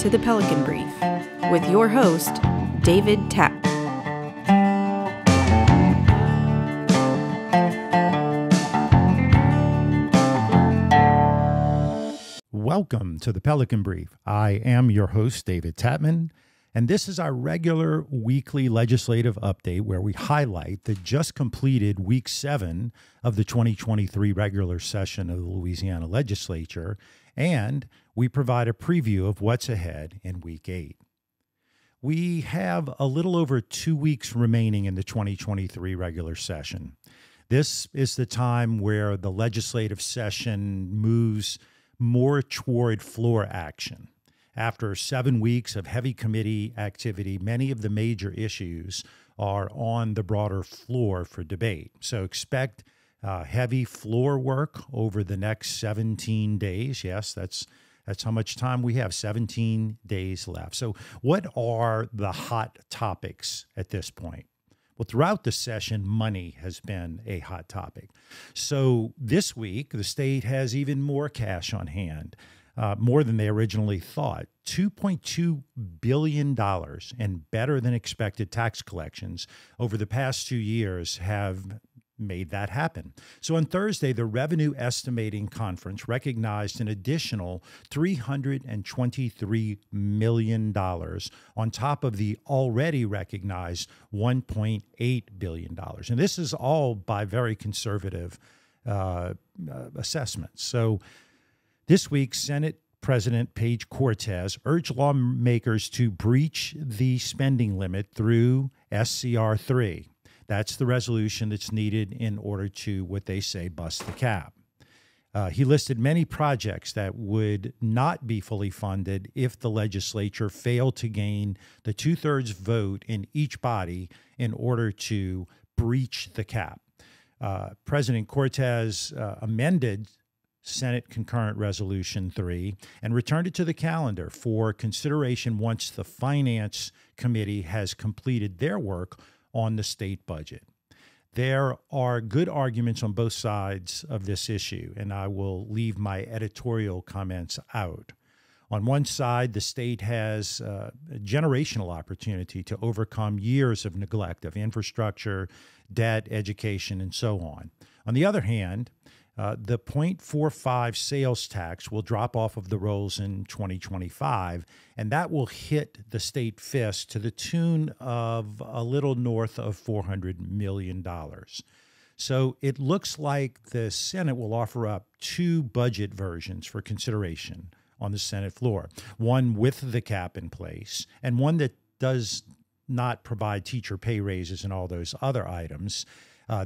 to the Pelican Brief with your host, David Tapp. Welcome to the Pelican Brief. I am your host, David Tapman, and this is our regular weekly legislative update where we highlight the just completed Week 7 of the 2023 regular session of the Louisiana legislature, and we provide a preview of what's ahead in Week 8. We have a little over 2 weeks remaining in the 2023 regular session. This is the time where the legislative session moves more toward floor action. After 7 weeks of heavy committee activity, many of the major issues are on the broader floor for debate. So expect heavy floor work over the next 17 days. Yes, that's how much time we have, 17 days left. So what are the hot topics at this point? Well, throughout the session, money has been a hot topic. So this week, the state has even more cash on hand, more than they originally thought. $2.2 billion and better than expected tax collections over the past 2 years have made that happen. So on Thursday, the Revenue Estimating Conference recognized an additional $323 million on top of the already recognized $1.8 billion. And this is all by very conservative assessments. So this week, Senate President Page Cortez urged lawmakers to breach the spending limit through SCR 3. That's the resolution that's needed in order to, what they say, bust the cap. He listed many projects that would not be fully funded if the legislature failed to gain the 2/3 vote in each body in order to breach the cap. President Cortez amended Senate Concurrent Resolution 3 and returned it to the calendar for consideration once the Finance Committee has completed their work on the state budget. There are good arguments on both sides of this issue, and I will leave my editorial comments out. On one side, the state has a generational opportunity to overcome years of neglect of infrastructure, debt, education, and so on. On the other hand, the 0.45 sales tax will drop off of the rolls in 2025, and that will hit the state fist to the tune of a little north of $400 million. So it looks like the Senate will offer up 2 budget versions for consideration on the Senate floor, one with the cap in place and one that does not provide teacher pay raises and all those other items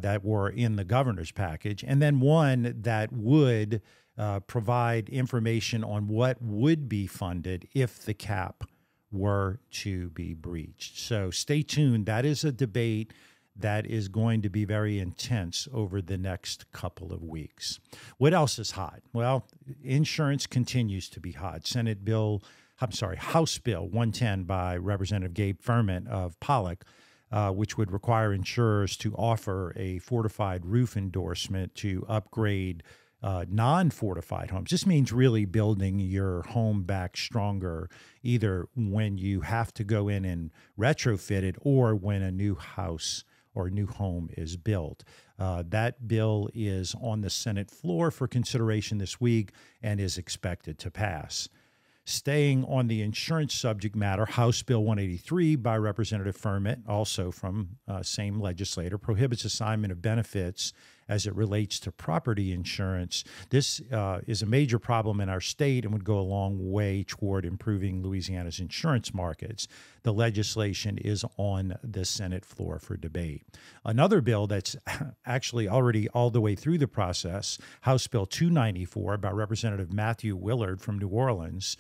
that were in the governor's package, and then one that would provide information on what would be funded if the cap were to be breached. So stay tuned. That is a debate that is going to be very intense over the next couple of weeks. What else is hot? Well, insurance continues to be hot. House Bill 110 by Representative Gabe Furman of Pollock, which would require insurers to offer a fortified roof endorsement to upgrade non-fortified homes. This means really building your home back stronger, either when you have to go in and retrofit it or when a new house or new home is built. That bill is on the Senate floor for consideration this week and is expected to pass. Staying on the insurance subject matter, House Bill 183 by Representative Furman, also from same legislator, prohibits assignment of benefits as it relates to property insurance. This is a major problem in our state and would go a long way toward improving Louisiana's insurance markets. The legislation is on the Senate floor for debate. Another bill that's actually already all the way through the process, House Bill 294 by Representative Matthew Willard from New Orleans,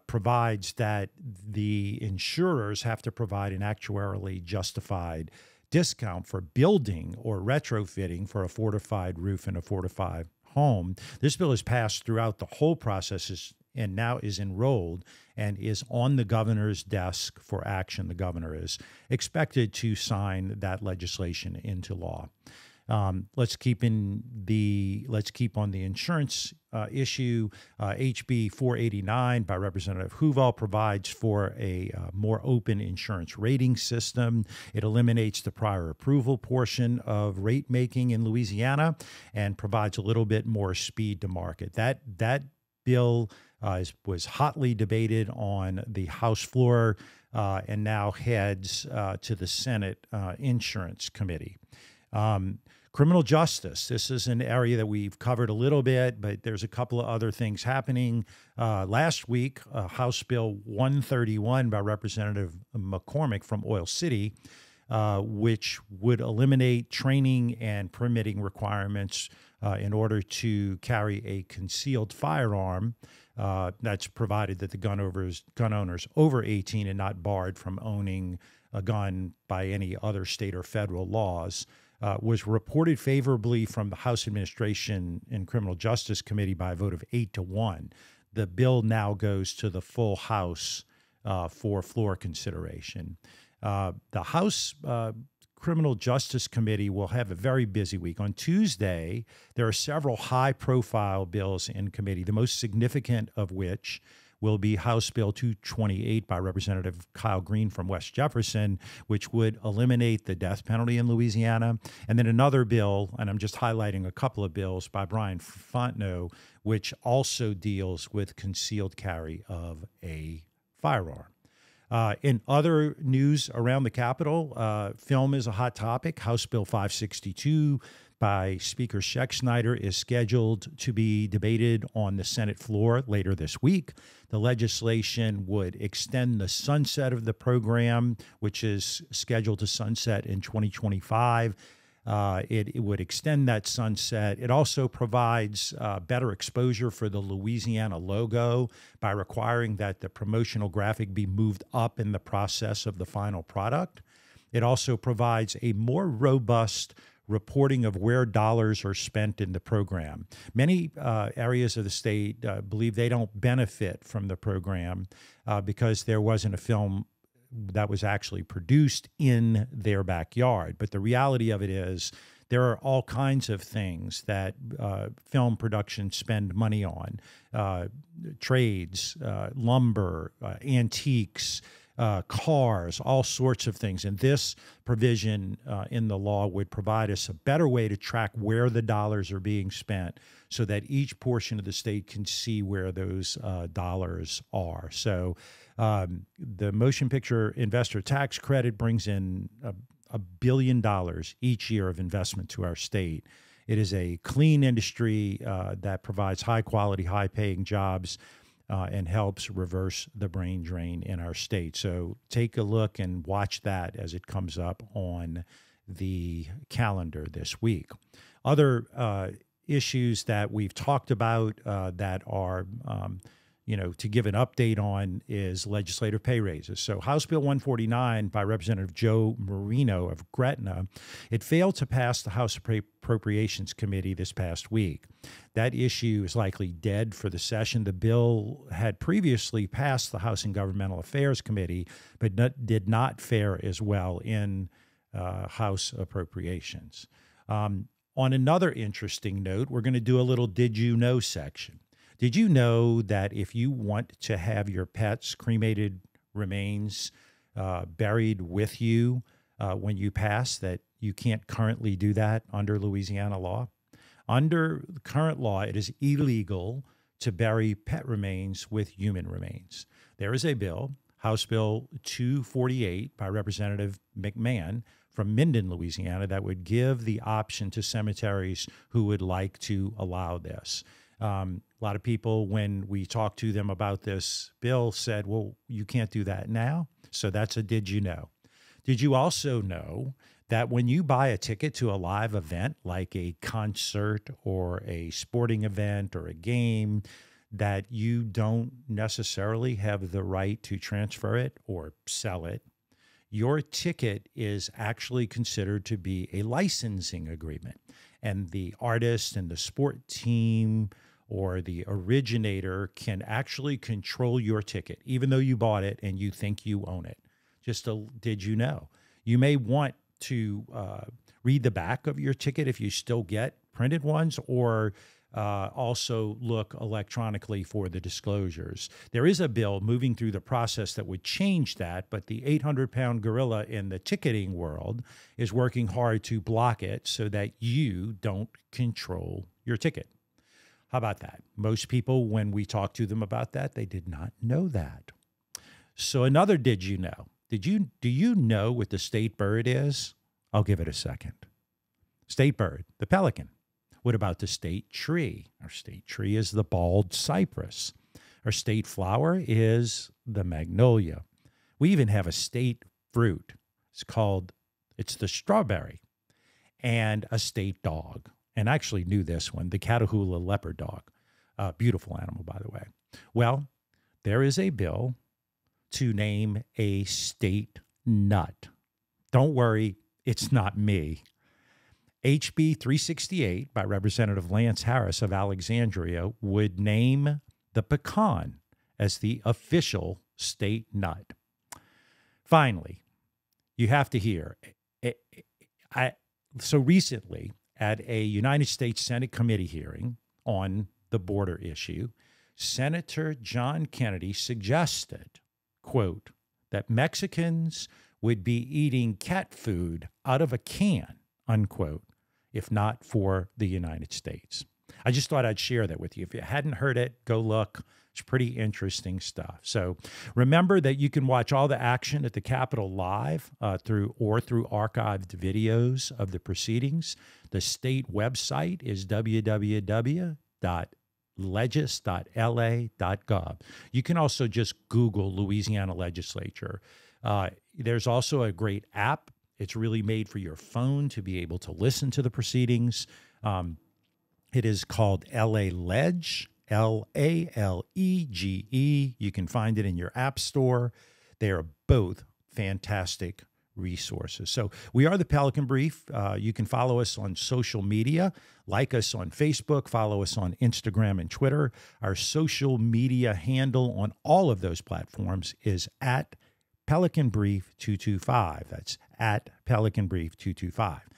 provides that the insurers have to provide an actuarially justified discount for building or retrofitting for a fortified roof in a fortified home. This bill has passed throughout the whole process and now is enrolled and is on the governor's desk for action. The governor is expected to sign that legislation into law. Let's keep on the insurance issue. HB 489 by Representative Huvall provides for a more open insurance rating system. It eliminates the prior approval portion of rate making in Louisiana and provides a little bit more speed to market. That bill was hotly debated on the House floor and now heads to the Senate Insurance Committee. Criminal justice. This is an area that we've covered a little bit, but there's a couple of other things happening. Last week, House Bill 131 by Representative McCormick from Oil City, which would eliminate training and permitting requirements in order to carry a concealed firearm. That's provided that the gun owners over 18 and not barred from owning a gun by any other state or federal laws. Was reported favorably from the House Administration and Criminal Justice Committee by a vote of 8-1. The bill now goes to the full House for floor consideration. The House Criminal Justice Committee will have a very busy week. On Tuesday, there are several high-profile bills in committee, the most significant of which will be House Bill 228 by Representative Kyle Green from West Jefferson, which would eliminate the death penalty in Louisiana. And then another bill, and I'm just highlighting a couple of bills, by Brian Fontenot, which also deals with concealed carry of a firearm. In other news around the Capitol, film is a hot topic. House Bill 562 by Speaker Schexnayder is scheduled to be debated on the Senate floor later this week. The legislation would extend the sunset of the program, which is scheduled to sunset in 2025. It would extend that sunset. It also provides better exposure for the Louisiana logo by requiring that the promotional graphic be moved up in the process of the final product. It also provides a more robust reporting of where dollars are spent in the program. Many areas of the state believe they don't benefit from the program because there wasn't a film that was actually produced in their backyard. But the reality of it is there are all kinds of things that film productions spend money on, trades, lumber, antiques, cars, all sorts of things. And this provision in the law would provide us a better way to track where the dollars are being spent so that each portion of the state can see where those dollars are. So the motion picture investor tax credit brings in $1 billion each year of investment to our state. It is a clean industry that provides high quality, high paying jobs and helps reverse the brain drain in our state. So take a look and watch that as it comes up on the calendar this week. Other issues that we've talked about that are, to give an update on is legislative pay raises. So House Bill 149 by Representative Joe Marino of Gretna, it failed to pass the House Appropriations Committee this past week. That issue is likely dead for the session. The bill had previously passed the House and Governmental Affairs Committee, but did not fare as well in House Appropriations. On another interesting note, we're going to do a little Did You Know section. Did you know that if you want to have your pet's cremated remains buried with you when you pass, that you can't currently do that under Louisiana law? Under current law, it is illegal to bury pet remains with human remains. There is a bill, House Bill 248 by Representative McMahon from Minden, Louisiana, that would give the option to cemeteries who would like to allow this. A lot of people, when we talked to them about this bill, said, well, you can't do that now. So that's a did you know. Did you also know that when you buy a ticket to a live event, like a concert or a sporting event or a game, that you don't necessarily have the right to transfer it or sell it? Your ticket is actually considered to be a licensing agreement. And the artist and the sport team or the originator can actually control your ticket, even though you bought it and you think you own it. Just a did you know? You may want to read the back of your ticket if you still get printed ones, or also look electronically for the disclosures. There is a bill moving through the process that would change that, but the 800-pound gorilla in the ticketing world is working hard to block it so that you don't control your ticket. How about that? Most people, when we talk to them about that, they did not know that. So another did you know? Do you know what the state bird is? I'll give it a second. State bird, the pelican. What about the state tree? Our state tree is the bald cypress. Our state flower is the magnolia. We even have a state fruit. It's the strawberry. And a state dog. And I actually knew this one, the Catahoula leopard dog. Beautiful animal, by the way. Well, there is a bill to name a state nut. Don't worry, it's not me. HB 368 by Representative Lance Harris of Alexandria would name the pecan as the official state nut. Finally, you have to hear, so recently at a United States Senate committee hearing on the border issue, Senator John Kennedy suggested, quote, that Mexicans would be eating cat food out of a can, unquote, if not for the United States. I just thought I'd share that with you. If you hadn't heard it, go look. It's pretty interesting stuff. So remember that you can watch all the action at the Capitol live through archived videos of the proceedings. The state website is www.legis.la.gov. You can also just Google Louisiana Legislature. There's also a great app. It's really made for your phone to be able to listen to the proceedings. It is called LA Ledge, Lalege. You can find it in your app store. They are both fantastic resources. So we are the Pelican Brief. You can follow us on social media, like us on Facebook, follow us on Instagram and Twitter. Our social media handle on all of those platforms is at Pelican Brief 225. That's at Pelican Brief 225.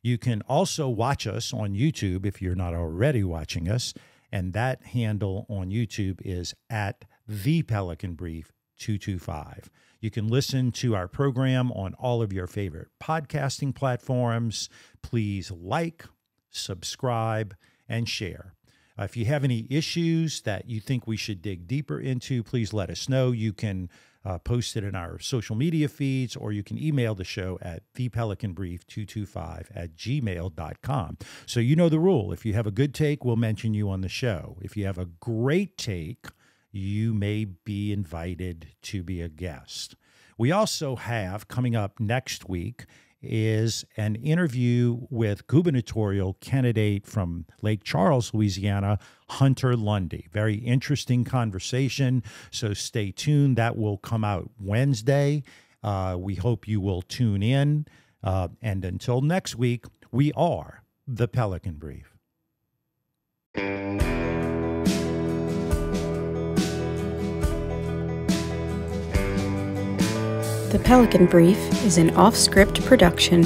You can also watch us on YouTube if you're not already watching us, and that handle on YouTube is at The Pelican Brief 225. You can listen to our program on all of your favorite podcasting platforms. Please like, subscribe, and share. If you have any issues that you think we should dig deeper into, please let us know. You can post it in our social media feeds, or you can email the show at thepelicanbrief225@gmail.com. So you know the rule. If you have a good take, we'll mention you on the show. If you have a great take, you may be invited to be a guest. We also have, coming up next week, is an interview with gubernatorial candidate from Lake Charles, Louisiana, Hunter Lundy. Very interesting conversation, so stay tuned. That will come out Wednesday. We hope you will tune in. And until next week, we are the Pelican Brief. The Pelican Brief is an off-script production.